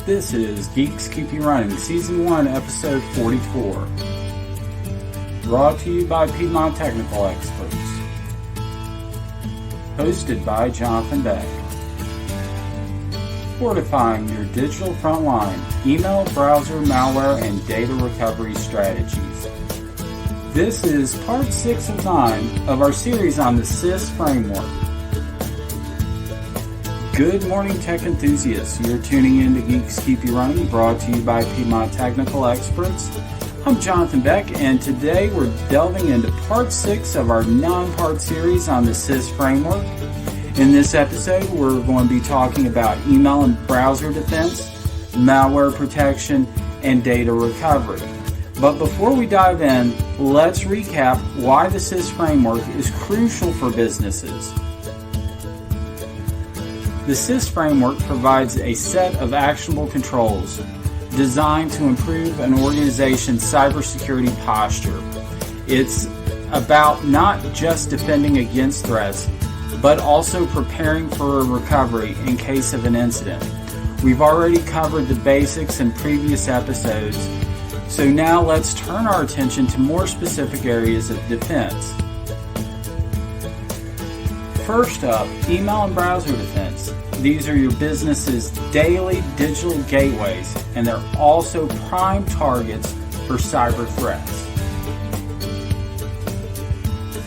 This is Geeks Keep You Running, Season 1, Episode 44. Brought to you by Piedmont Technical Experts. Hosted by Jonathan Beck. Fortifying your digital frontline, email, browser, malware, and data recovery strategies. This is Part 6 of 9 of our series on the CIS framework. Good morning, tech enthusiasts. You're tuning in to Geeks Keep You Running, brought to you by Piedmont Technical Experts. I'm Jonathan Beck, and today we're delving into Part 6 of our 9-part series on the CIS framework. In this episode, we're going to be talking about email and browser defense, malware protection, and data recovery. But before we dive in, let's recap why the CIS framework is crucial for businesses. The CIS framework provides a set of actionable controls designed to improve an organization's cybersecurity posture. It's about not just defending against threats, but also preparing for a recovery in case of an incident. We've already covered the basics in previous episodes, so now let's turn our attention to more specific areas of defense. First up, email and browser defense. These are your business's daily digital gateways, and they're also prime targets for cyber threats.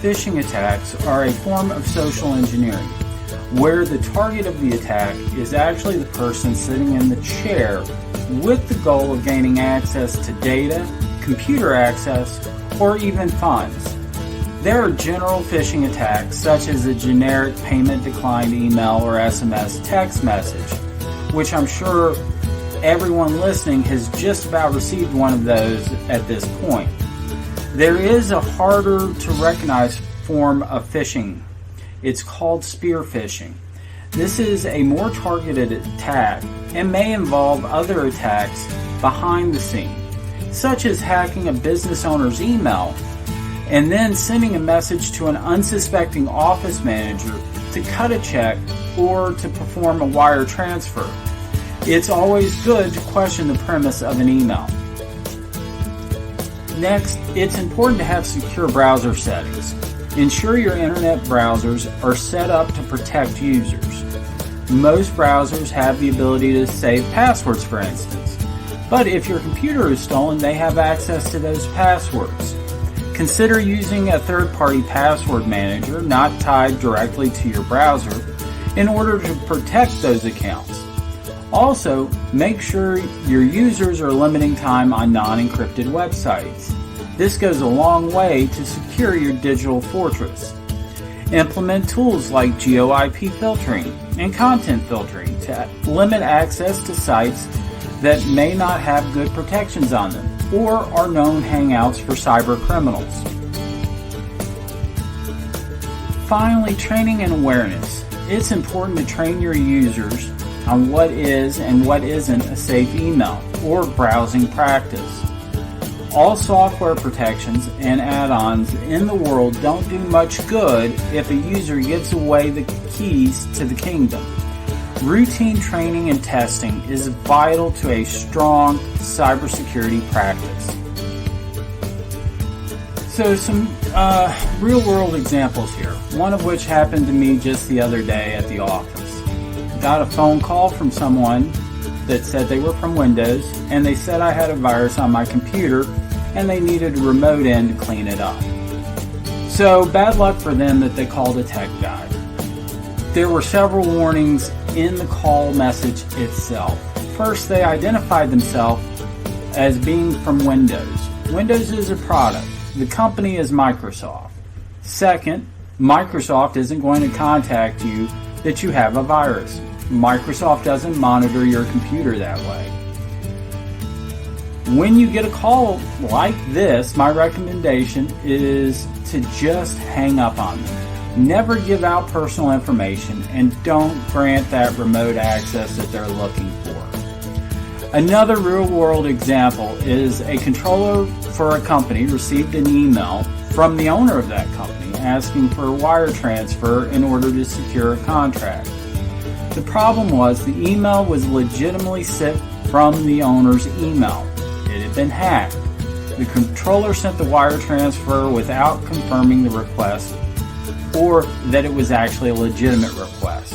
Phishing attacks are a form of social engineering, where the target of the attack is actually the person sitting in the chair with the goal of gaining access to data, computer access, or even funds. There are general phishing attacks, such as a generic payment declined email or SMS text message, which I'm sure everyone listening has just about received one of those at this point. There is a harder to recognize form of phishing. It's called spear phishing. This is a more targeted attack and may involve other attacks behind the scene, such as hacking a business owner's email and then sending a message to an unsuspecting office manager to cut a check or to perform a wire transfer. It's always good to question the premise of an email. Next, it's important to have secure browser settings. Ensure your internet browsers are set up to protect users. Most browsers have the ability to save passwords, for instance. But if your computer is stolen, they have access to those passwords. Consider using a third-party password manager not tied directly to your browser in order to protect those accounts. Also, make sure your users are limiting time on non-encrypted websites. This goes a long way to secure your digital fortress. Implement tools like geo-IP filtering and content filtering to limit access to sites that may not have good protections on them or are known hangouts for cyber criminals. Finally, training and awareness. It's important to train your users on what is and what isn't a safe email or browsing practice. All software protections and add-ons in the world don't do much good if a user gives away the keys to the kingdom. Routine training and testing is vital to a strong cybersecurity practice. So some real-world examples here, one of which happened to me just the other day at the office. Got a phone call from someone that said they were from Windows, and they said I had a virus on my computer and they needed a remote in to clean it up. So bad luck for them that they called a tech guy. There were several warnings in the call message itself. First, they identified themselves as being from Windows. Windows is a product. The company is Microsoft. Second, Microsoft isn't going to contact you that you have a virus. Microsoft doesn't monitor your computer that way. When you get a call like this, my recommendation is to just hang up on them. Never give out personal information and don't grant that remote access that they're looking for. Another real-world example is a controller for a company received an email from the owner of that company asking for a wire transfer in order to secure a contract. The problem was the email was legitimately sent from the owner's email. It had been hacked. The controller sent the wire transfer without confirming the request or that it was actually a legitimate request.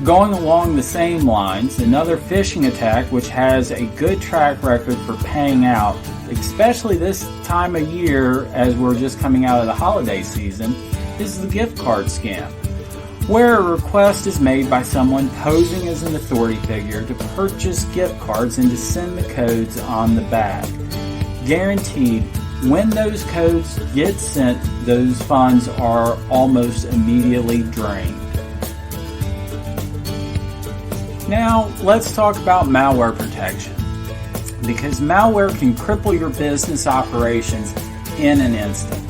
Going along the same lines, another phishing attack which has a good track record for paying out, especially this time of year as we're just coming out of the holiday season, is the gift card scam, where a request is made by someone posing as an authority figure to purchase gift cards and to send the codes on the back. Guaranteed, when those codes get sent, those funds are almost immediately drained. Now, let's talk about malware protection, because malware can cripple your business operations in an instant.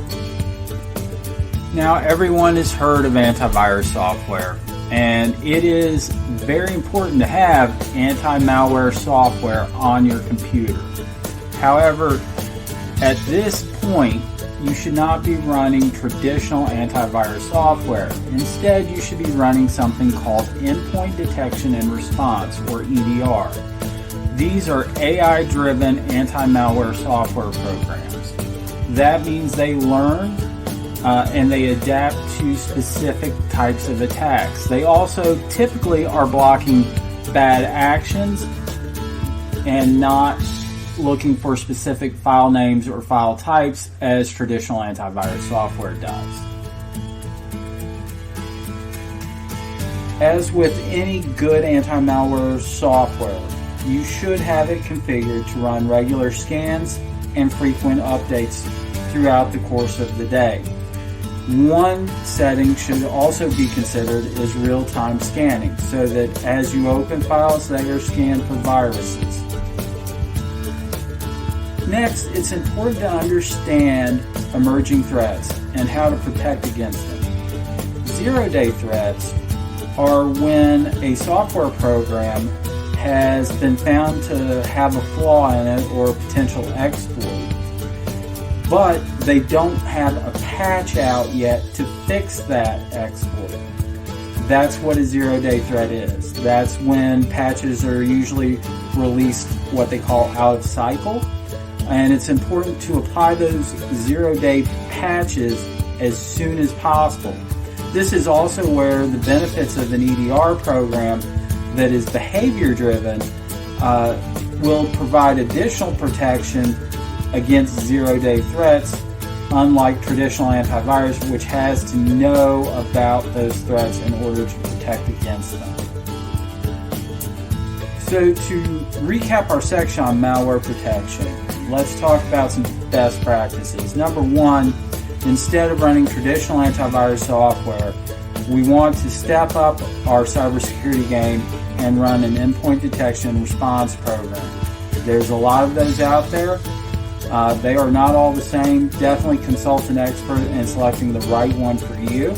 Now, everyone has heard of antivirus software, and it is very important to have anti-malware software on your computer. However, at this point, you should not be running traditional antivirus software. Instead, you should be running something called Endpoint Detection and Response, or EDR. These are AI-driven anti-malware software programs. That means they learn and they adapt to specific types of attacks. They also typically are blocking bad actions and not looking for specific file names or file types as traditional antivirus software does. As with any good anti-malware software, you should have it configured to run regular scans and frequent updates throughout the course of the day. One setting should also be considered is real-time scanning, so that as you open files, they are scanned for viruses. Next, it's important to understand emerging threats and how to protect against them. Zero-day threats are when a software program has been found to have a flaw in it or a potential exploit, but they don't have a patch out yet to fix that exploit. That's what a zero-day threat is. That's when patches are usually released what they call out of cycle. And it's important to apply those zero-day patches as soon as possible. This is also where the benefits of an EDR program that is behavior-driven will provide additional protection against zero-day threats, unlike traditional antivirus, which has to know about those threats in order to protect against them. So to recap our section on malware protection, let's talk about some best practices. Number one, instead of running traditional antivirus software, we want to step up our cybersecurity game and run an endpoint detection and response program. There's a lot of those out there. They are not all the same. Definitely consult an expert in selecting the right one for you.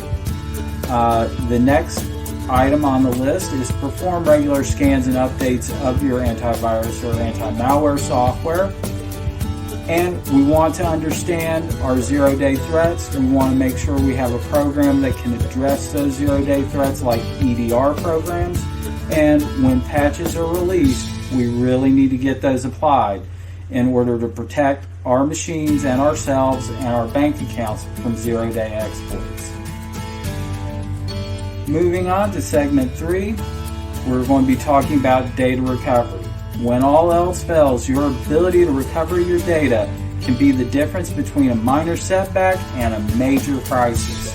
The next item on the list is perform regular scans and updates of your antivirus or anti-malware software. And we want to understand our zero-day threats. We want to make sure we have a program that can address those zero-day threats like EDR programs. And when patches are released, we really need to get those applied in order to protect our machines and ourselves and our bank accounts from zero-day exploits. Moving on to segment 3, we're going to be talking about data recovery. When all else fails, your ability to recover your data can be the difference between a minor setback and a major crisis.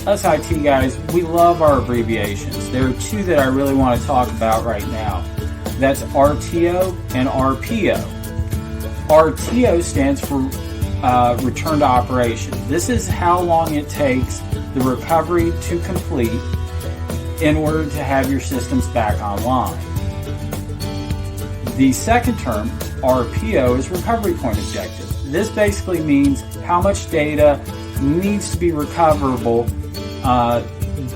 Us IT guys, we love our abbreviations. There are two that I really want to talk about right now. That's RTO and RPO. RTO stands for return to operation. This is how long it takes the recovery to complete in order to have your systems back online. The second term, RPO, is recovery point objective. This basically means how much data needs to be recoverable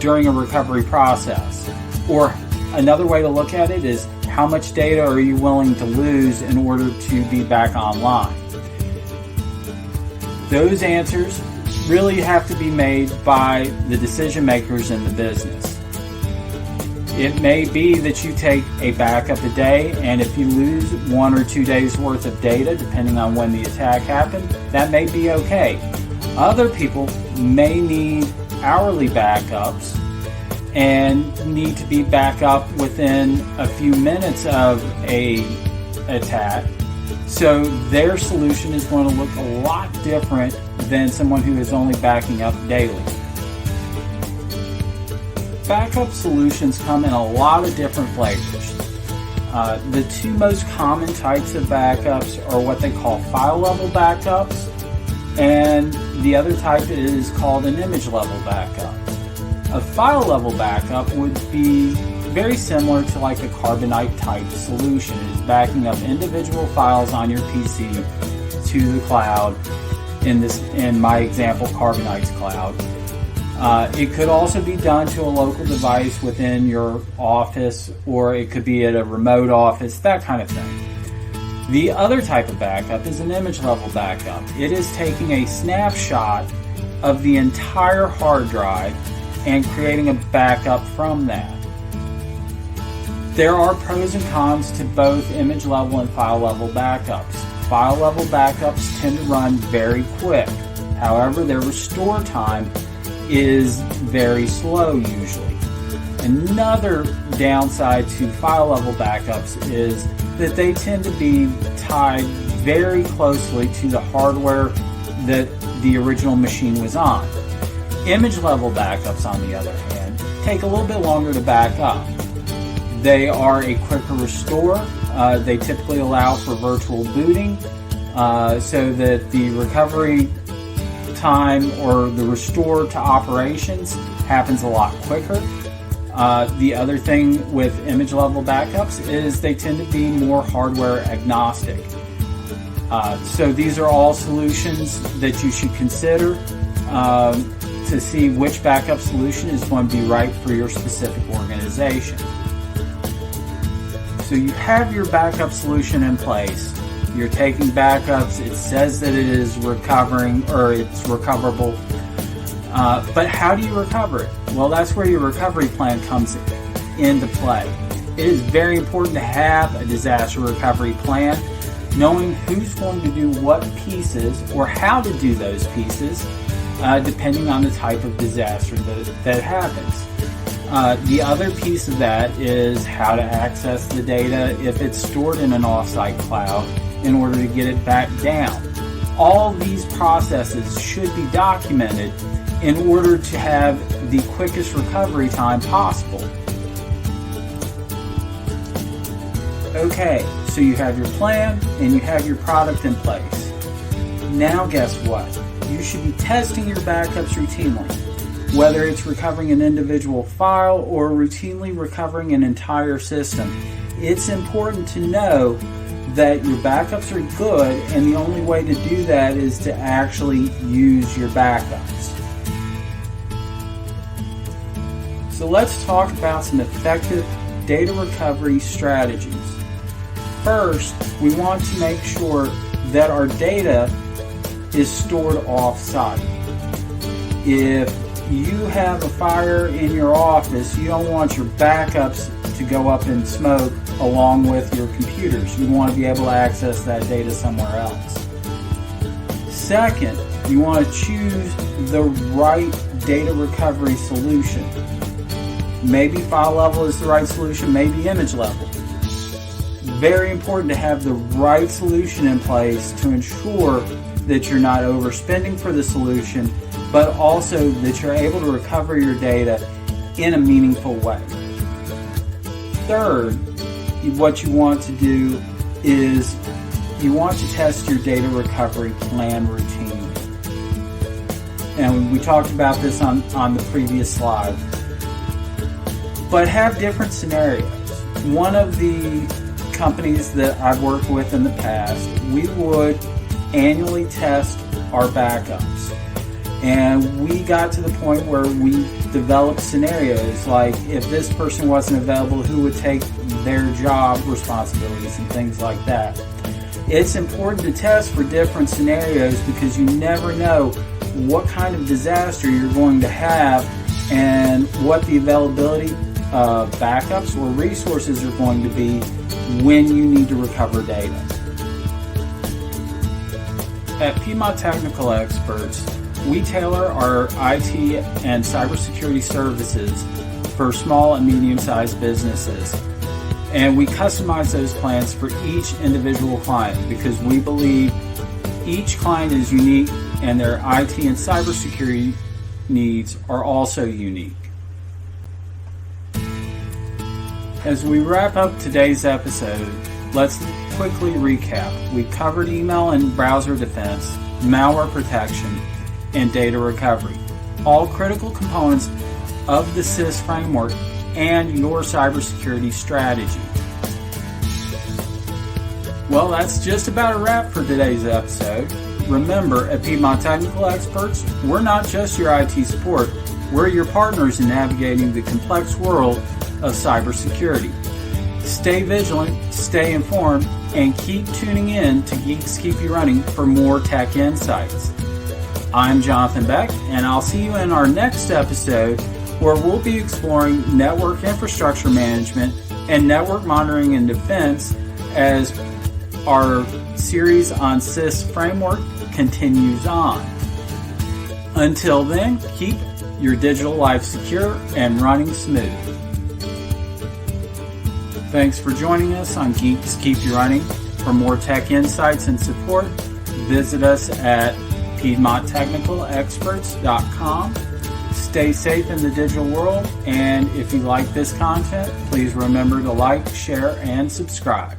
during a recovery process. Or another way to look at it is how much data are you willing to lose in order to be back online? Those answers really have to be made by the decision makers in the business. It may be that you take a backup a day, and if you lose 1 or 2 days worth of data, depending on when the attack happened, that may be okay. Other people may need hourly backups and need to be back up within a few minutes of a attack. So their solution is going to look a lot different than someone who is only backing up daily. Backup solutions come in a lot of different flavors. The two most common types of backups are what they call file level backups, and the other type is called an image level backup. A file level backup would be very similar to like a Carbonite type solution. It is backing up individual files on your PC to the cloud, in my example, Carbonite's cloud. It could also be done to a local device within your office, or it could be at a remote office, that kind of thing. The other type of backup is an image level backup. It is taking a snapshot of the entire hard drive and creating a backup from that. There are pros and cons to both image level and file level backups. File level backups tend to run very quick. However, their restore time is very slow usually. Another downside to file level backups is that they tend to be tied very closely to the hardware that the original machine was on. Image level backups, on the other hand, take a little bit longer to back up. They are a quicker restore. They typically allow for virtual booting so that the recovery time or the restore to operations happens a lot quicker. The other thing with image level backups is they tend to be more hardware agnostic. So these are all solutions that you should consider to see which backup solution is going to be right for your specific organization. So you have your backup solution in place. You're taking backups. It says that it is recovering, or it's recoverable. But how do you recover it? Well, that's where your recovery plan comes into play. It is very important to have a disaster recovery plan, knowing who's going to do what pieces or how to do those pieces, depending on the type of disaster that happens. The other piece of that is how to access the data if it's stored in an offsite cloud in order to get it back down. All these processes should be documented in order to have the quickest recovery time possible. Okay, so you have your plan and you have your product in place. Now guess what? You should be testing your backups routinely. Whether it's recovering an individual file or routinely recovering an entire system, it's important to know that your backups are good, and the only way to do that is to actually use your backups. So let's talk about some effective data recovery strategies. First, we want to make sure that our data is stored off-site. If you have a fire in your office, you don't want your backups to go up in smoke along with your computers. You want to be able to access that data somewhere else. Second, you want to choose the right data recovery solution. Maybe file level is the right solution, maybe image level. Very important to have the right solution in place to ensure that you're not overspending for the solution, but also that you're able to recover your data in a meaningful way. Third, what you want to do is you want to test your data recovery plan routinely. And we talked about this on the previous slide. But have different scenarios. One of the companies that I've worked with in the past, we would annually test our backups. And we got to the point where we developed scenarios like if this person wasn't available, who would take their job responsibilities and things like that. It's important to test for different scenarios because you never know what kind of disaster you're going to have and what the availability of backups or resources are going to be when you need to recover data. At Piedmont Technical Experts, we tailor our IT and cybersecurity services for small and medium-sized businesses. And we customize those plans for each individual client because we believe each client is unique and their IT and cybersecurity needs are also unique. As we wrap up today's episode, let's quickly recap. We covered email and browser defense, malware protection, and data recovery, all critical components of the CIS framework and your cybersecurity strategy. Well, that's just about a wrap for today's episode. Remember, at Piedmont Technical Experts, we're not just your IT support, we're your partners in navigating the complex world of cybersecurity. Stay vigilant, stay informed, and keep tuning in to Geeks Keep You Running for more tech insights. I'm Jonathan Beck, and I'll see you in our next episode where we'll be exploring network infrastructure management and network monitoring and defense as our series on CIS framework continues on. Until then, keep your digital life secure and running smooth. Thanks for joining us on Geeks Keep You Running. For more tech insights and support, visit us at PiedmontTechnicalExperts.com. Stay safe in the digital world, and if you like this content, please remember to like, share, and subscribe.